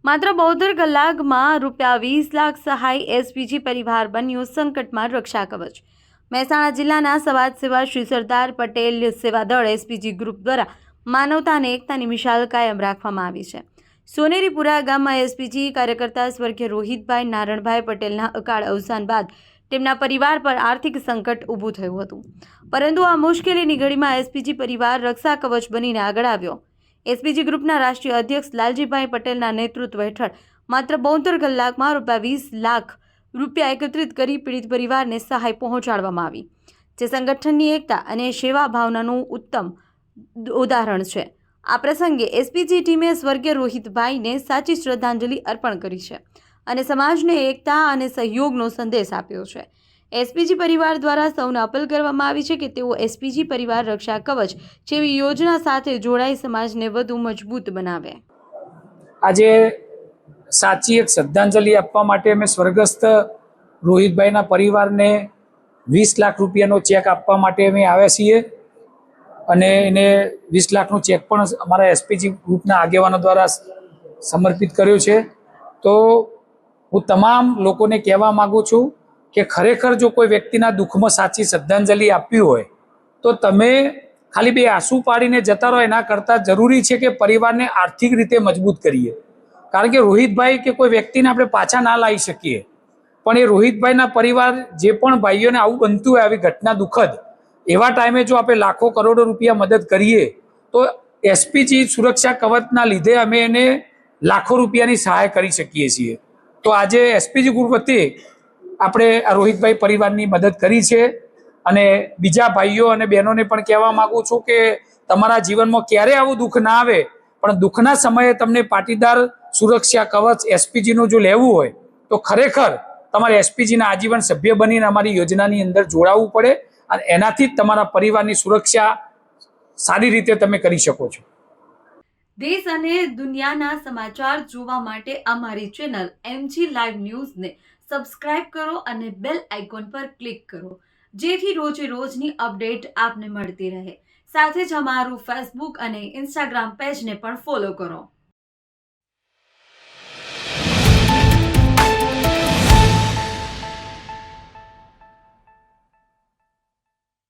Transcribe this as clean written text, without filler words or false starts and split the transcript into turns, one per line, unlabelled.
માત્ર 72 કલાકમાં ₹20 લાખ સહાય એસપીજી પરિવાર બન્યો સંકટમાં રક્ષા કવચ। મહેસાણા જિલ્લાના સમાજ સેવા શ્રી સરદાર પટેલ સેવાદળ એસપીજી ગ્રુપ દ્વારા માનવતા અને એકતાની મિસાલ કાયમ રાખવામાં આવી છે। સોનેરીપુરા ગામમાં એસપીજી કાર્યકર્તા સ્વર્ગીય રોહિતભાઈ નારણભાઈ પટેલના અકાળ અવસાન બાદ તેમના પરિવાર પર આર્થિક સંકટ ઊભું થયું હતું, પરંતુ આ મુશ્કેલીની ઘડીમાં એસપીજી પરિવાર રક્ષા કવચ બનીને આગળ આવ્યો। એસપીજી ગ્રુપના રાષ્ટ્રીય અધ્યક્ષ લાલજીભાઈ પટેલના નેતૃત્વ હેઠળ માત્ર 72 કલાકમાં ₹20 લાખ એકત્રિત કરી પીડિત પરિવારને સહાય પહોંચાડવામાં આવી, જે સંગઠનની એકતા અને સેવા ભાવનાનું ઉત્તમ ઉદાહરણ છે। આ પ્રસંગે એસપીજી ટીમે સ્વર્ગીય રોહિતભાઈને સાચી શ્રદ્ધાંજલિ અર્પણ કરી છે અને સમાજને એકતા અને સહયોગનો સંદેશ આપ્યો છે। એસપીજી પરિવાર દ્વારા સૌને અપીલ કરવામાં આવી છે કે તેઓ એસપીજી પરિવાર રક્ષા કવચ જેવી યોજના સાથે જોડાઈ સમાજને વધુ મજબૂત બનાવે।
આજે સાચી એક શ્રદ્ધાંજલિ આપવા માટે અમે સ્વર્ગસ્થ રોહિતભાઈના પરિવારને ₹20 લાખનો ચેક આપવા માટે અમે આવ્યા છીએ અને એને ₹20 લાખનો ચેક પણ અમારા એસપીજી ગ્રુપના આગેવાનો દ્વારા સમર્પિત કર્યો છે। તો હું તમામ લોકોને કહેવા માગું છું કે ખરેખર જો કોઈ વ્યક્તિના દુઃખમાં સાચી શ્રદ્ધાંજલિ આપવી હોય તો તમે ખાલી બે આંસુ પાડીને જતા રહો, એના કરતાં જરૂરી છે કે પરિવારને આર્થિક રીતે મજબૂત કરીએ। કારણ કે રોહિતભાઈ કે કોઈ વ્યક્તિને આપણે પાછા ના લાવી શકીએ, પણ એ રોહિતભાઈના પરિવાર જે પણ ભાઈઓને આવું બનતું હોય, આવી ઘટના દુઃખદ, એવા ટાઈમે જો આપણે લાખો કરોડો રૂપિયા મદદ કરીએ તો એસપીજી સુરક્ષા કવચના લીધે અમે એને લાખો રૂપિયાની સહાય કરી શકીએ છીએ। તો આજે એસપીજી ગ્રુપ વતી આપણે આ રોહિતભાઈ પરિવારની મદદ કરી છે અને બીજા ભાઈઓ અને બહેનોને પણ કહેવા માગું છું કે તમારા જીવનમાં ક્યારેય આવું દુઃખ ના આવે, પણ દુઃખના સમયે તમને પાટીદાર સુરક્ષા કવચ એસપીજીનું જો લેવું હોય તો ખરેખર તમારે એસપીજીના આજીવન સભ્ય બનીને અમારી યોજનાની અંદર જોડાવવું પડે અને એનાથી જ તમારા પરિવારની સુરક્ષા સારી રીતે તમે કરી શકો છો।
દેશ અને દુનિયાના સમાચાર જોવા માટે અમારી ચેનલ MG લાઈવ ન્યૂઝને સબસ્ક્રાઇબ કરો અને બેલ આઇકોન પર ક્લિક કરો, જેથી રોજે રોજની અપડેટ આપને મળતી રહે। સાથે જ અમારું ફેસબુક અને ઇન્સ્ટાગ્રામ પેજને પણ ફોલો કરો।